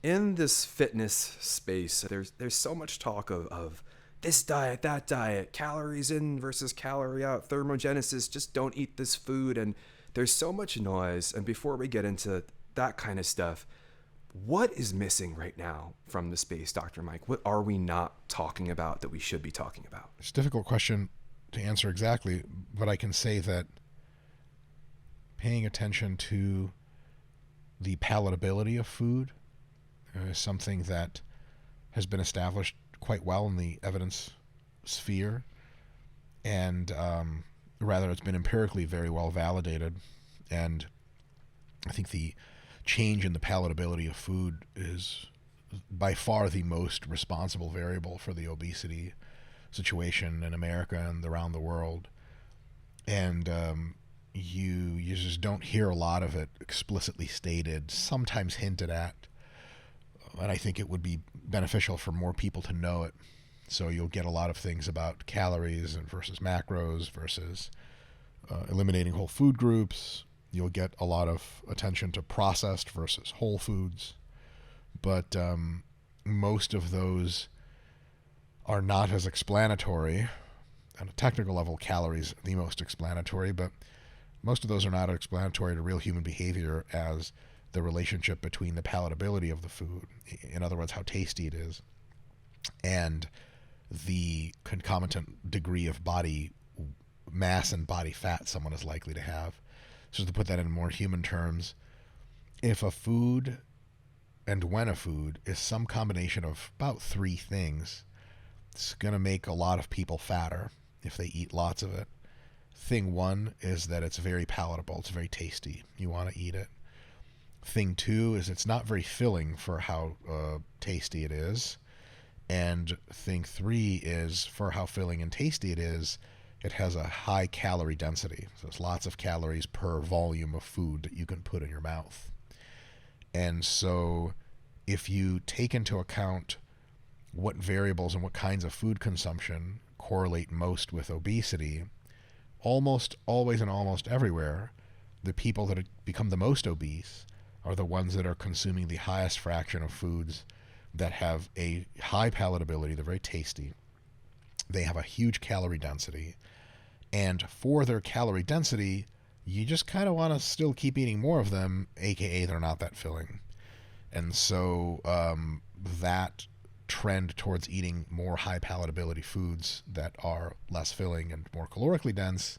In this fitness space, there's so much talk of this diet, that diet, calories in versus calorie out, thermogenesis, just don't eat this food. And there's so much noise. And before we get into that kind of stuff, what is missing right now from the space, Dr. Mike? What are we not talking about that we should be talking about? It's a difficult question to answer exactly, but I can say that paying attention to the palatability of food is something that has been established quite well in the evidence sphere, and rather it's been empirically very well validated. And I think the change in the palatability of food is by far the most responsible variable for the obesity situation in America and around the world. And you just don't hear a lot of it explicitly stated, sometimes hinted at. And I think it would be beneficial for more people to know it. So you'll get a lot of things about calories and versus macros versus eliminating whole food groups. You'll get a lot of attention to processed versus whole foods. But most of those are not as explanatory. On a technical level, calories are the most explanatory, but most of those are not explanatory to real human behavior as the relationship between the palatability of the food, in other words, how tasty it is, and the concomitant degree of body mass and body fat someone is likely to have. So to put that in more human terms, if a food and when a food is some combination of about three things, it's going to make a lot of people fatter if they eat lots of it. Thing one is that it's very palatable. It's very tasty. You want to eat it. Thing two is it's not very filling for how tasty it is. And thing three is for how filling and tasty it is, it has a high calorie density. So it's lots of calories per volume of food that you can put in your mouth. And so if you take into account what variables and what kinds of food consumption correlate most with obesity, almost always and almost everywhere, the people that become the most obese are the ones that are consuming the highest fraction of foods that have a high palatability. They're very tasty. They have a huge calorie density. And for their calorie density, you just kind of want to still keep eating more of them, aka they're not that filling. And so that trend towards eating more high palatability foods that are less filling and more calorically dense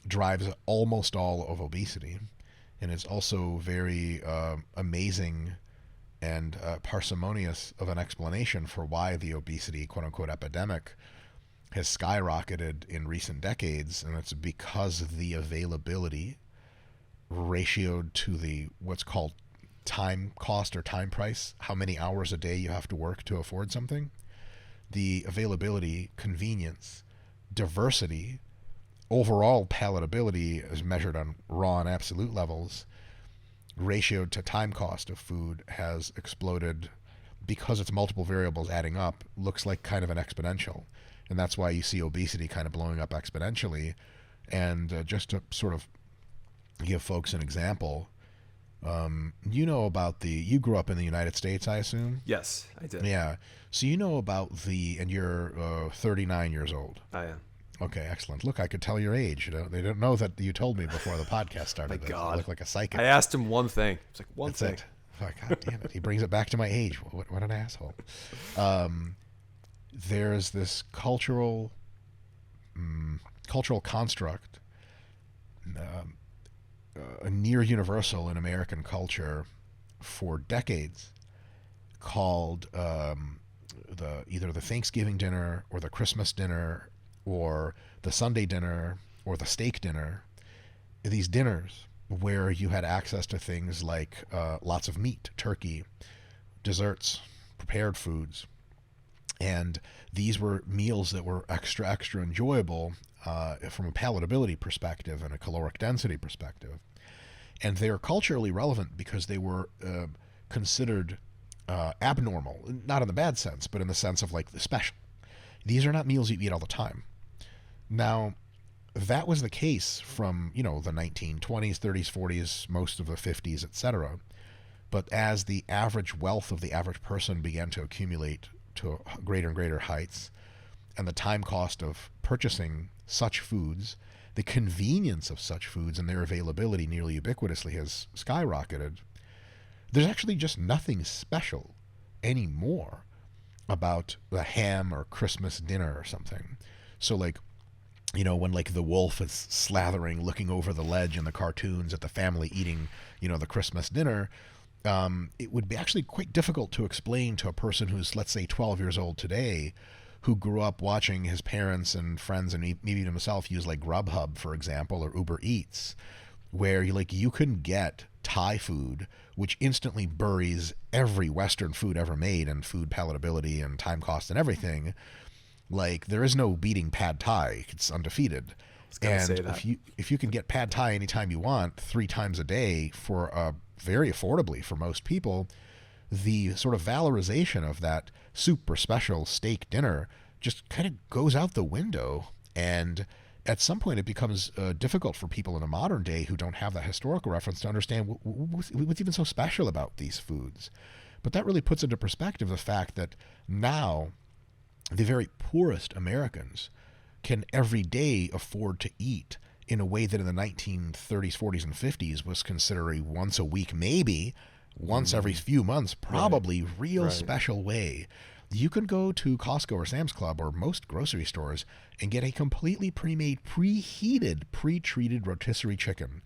drives almost all of obesity. And it's also very amazing and parsimonious of an explanation for why the obesity quote-unquote epidemic has skyrocketed in recent decades. And it's because the availability ratioed to the what's called time cost or time price, how many hours a day you have to work to afford something, the availability, convenience, diversity, overall palatability as measured on raw and absolute levels, ratioed to time cost of food has exploded because it's multiple variables adding up, looks like kind of an exponential. And that's why you see obesity kind of blowing up exponentially. And just to sort of give folks an example, you know about you grew up in the United States, I assume? Yes, I did. Yeah. So you know about and you're 39 years old. I am. Okay, excellent. Look, I could tell your age. They don't know that you told me before the podcast started. My God. You look like a psychic. I asked him one thing. It's like, one That's thing. it. Oh, God damn it. He brings it back to my age. What an asshole. There's this cultural construct, near universal in American culture for decades, called either the Thanksgiving dinner or the Christmas dinner or the Sunday dinner or the steak dinner. These dinners where you had access to things like lots of meat, turkey, desserts, prepared foods. And these were meals that were extra enjoyable from a palatability perspective and a caloric density perspective. And they're culturally relevant because they were considered abnormal, not in the bad sense, but in the sense of like the special. These are not meals you eat all the time. Now, that was the case from, the 1920s, 30s, 40s, most of the 50s, etc. But as the average wealth of the average person began to accumulate to greater and greater heights, and the time cost of purchasing such foods, the convenience of such foods and their availability nearly ubiquitously has skyrocketed, there's actually just nothing special anymore about a ham or Christmas dinner or something. So like, you know, when like the wolf is slathering, looking over the ledge in the cartoons at the family eating, you know, the Christmas dinner, it would be actually quite difficult to explain to a person who's, let's say, 12 years old today, who grew up watching his parents and friends and maybe even himself use like Grubhub, for example, or Uber Eats, where you can get Thai food, which instantly buries every Western food ever made and food palatability and time cost and everything. Like, there is no beating pad Thai. It's undefeated. And if you can get pad Thai anytime you want, 3 times a day for very affordably for most people, the sort of valorization of that super special steak dinner just kind of goes out the window. And at some point it becomes difficult for people in a modern day who don't have that historical reference to understand what's even so special about these foods. But that really puts into perspective the fact that now the very poorest Americans can every day afford to eat in a way that in the 1930s, 40s, and 50s was considered a once a week, maybe once every few months, probably real special way. You can go to Costco or Sam's Club or most grocery stores and get a completely pre-made, preheated, pre-treated rotisserie chicken.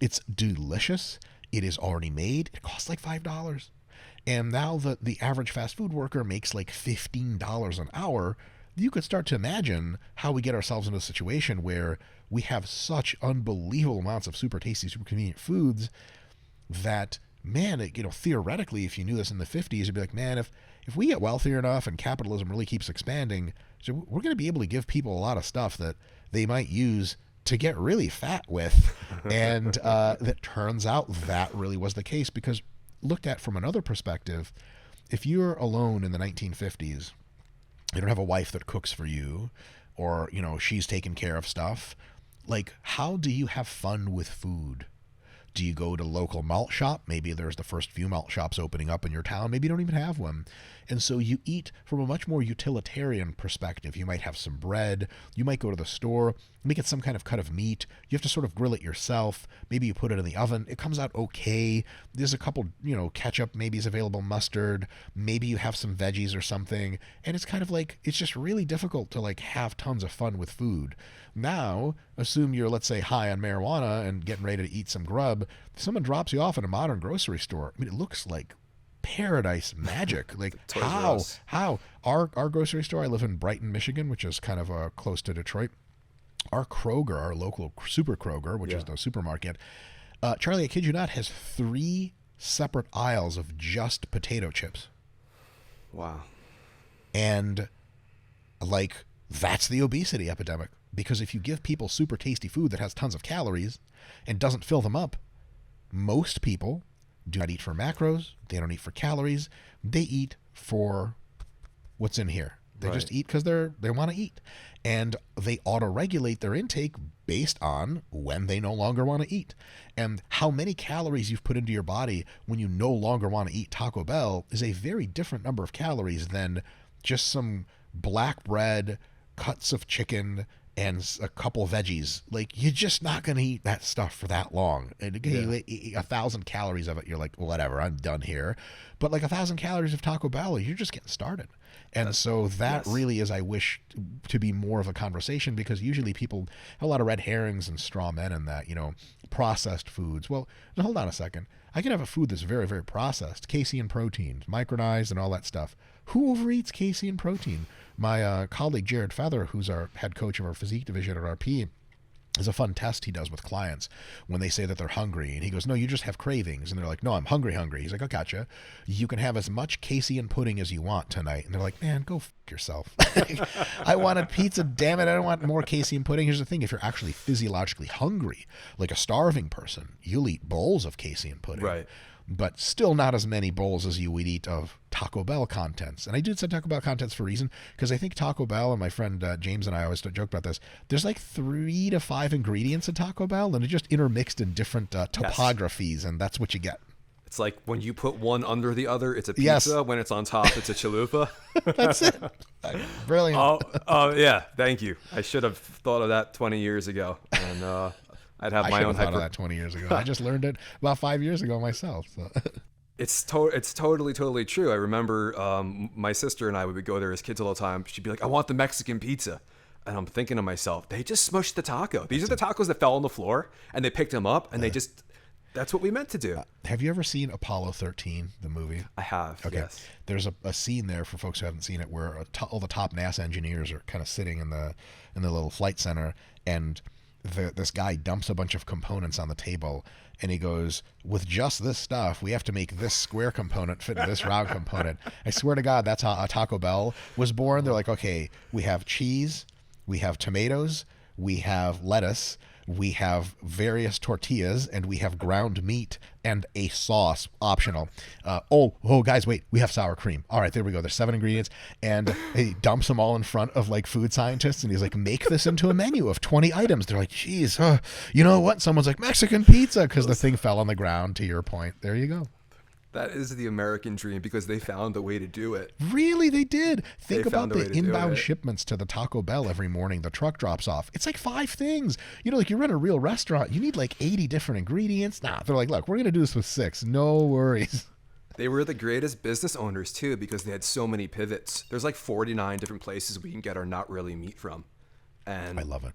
It's delicious. It is already made. It costs like $5. And now that the average fast food worker makes like $15 an hour, you could start to imagine how we get ourselves into a situation where we have such unbelievable amounts of super tasty, super convenient foods that, man, theoretically, if you knew this in the 50s, you'd be like, man, if we get wealthier enough and capitalism really keeps expanding, so we're going to be able to give people a lot of stuff that they might use to get really fat with. And that turns out that really was the case, because looked at from another perspective, if you're alone in the 1950s, you don't have a wife that cooks for you, or, she's taking care of stuff, like, how do you have fun with food? Do you go to local malt shop? Maybe there's the first few malt shops opening up in your town. Maybe you don't even have one. And so you eat from a much more utilitarian perspective. You might have some bread. You might go to the store, make it some kind of cut of meat. You have to sort of grill it yourself. Maybe you put it in the oven. It comes out okay. There's a couple, ketchup maybe is available, mustard. Maybe you have some veggies or something. And it's kind of like, it's just really difficult to like have tons of fun with food. Now, assume you're, let's say, high on marijuana and getting ready to eat some grub. Someone drops you off in a modern grocery store. I mean, it looks like paradise magic. Like, how? Our grocery store, I live in Brighton, Michigan, which is kind of close to Detroit. Our Kroger, our local Super Kroger, which is the supermarket, Charlie, I kid you not, has 3 separate aisles of just potato chips. Wow. And, like, that's the obesity epidemic. Because if you give people super tasty food that has tons of calories and doesn't fill them up, most people do not eat for macros. They don't eat for calories. They eat for what's in here. They just eat because they want to eat. And they auto-regulate their intake based on when they no longer want to eat. And how many calories you've put into your body when you no longer want to eat Taco Bell is a very different number of calories than just some black bread, cuts of chicken, and a couple of veggies. Like, you're just not going to eat that stuff for that long. And you eat 1,000 calories of it, you're like, whatever, I'm done here. But like 1,000 calories of Taco Bell, you're just getting started. And so that really is, I wish, to be more of a conversation, because usually people have a lot of red herrings and straw men in that, processed foods. Well, hold on a second. I can have a food that's very, very processed, casein protein, micronized and all that stuff. Who overeats casein protein? My colleague Jared Feather, who's our head coach of our physique division at RP, is a fun test he does with clients when they say that they're hungry. And he goes, no, you just have cravings. And they're like, no, I'm hungry. He's like, oh, gotcha. You can have as much casein pudding as you want tonight. And they're like, man, go f*** yourself. I wanted pizza, damn it. I don't want more casein pudding. Here's the thing. If you're actually physiologically hungry, like a starving person, you'll eat bowls of casein pudding. Right. But still not as many bowls as you would eat of Taco Bell contents. And I do say Taco Bell contents for a reason, because I think Taco Bell, and my friend James and I always joke about this, there's like 3 to 5 ingredients in Taco Bell, and it just intermixed in different topographies, and that's what you get. It's like when you put one under the other, it's a pizza. Yes. When it's on top, it's a chalupa. That's it. Brilliant. Oh, yeah. Thank you. I should have thought of that 20 years ago, and I'd have I my should own have thought of that 20 years ago. I just learned it about 5 years ago myself. So. It's totally true. I remember my sister and I would go there as kids all the time. She'd be like, "I want the Mexican pizza," and I'm thinking to myself, they just smushed the taco. These are the tacos that fell on the floor, and they picked them up, and they just. That's what we meant to do. Have you ever seen Apollo 13, the movie? I have. Okay. Yes. There's a scene there for folks who haven't seen it where all the top NASA engineers are kind of sitting in the little flight center, and this guy dumps a bunch of components on the table, and he goes, "With just this stuff, we have to make this square component fit this round component." I swear to God, that's how Taco Bell was born. They're like, okay, we have cheese, we have tomatoes, we have lettuce, we have various tortillas, and we have ground meat and a sauce optional. Guys, wait, we have sour cream. All right, there we go. There's 7 ingredients, and he dumps them all in front of like food scientists, and he's like, make this into a menu of 20 items. They're like, geez, you know what? Someone's like, Mexican pizza, because the thing fell on the ground. To your point, there you go. That is the American dream because they found a way to do it. Really, they did. Think about the a way to do inbound it. shipments to the Taco Bell every morning. The truck drops off. It's like 5 things. You know, like you run a real restaurant, you need like 80 different ingredients. Nah, they're like, look, we're going to do this with 6. No worries. They were the greatest business owners too because they had so many pivots. There's like 49 different places we can get our not really meat from. And I love it.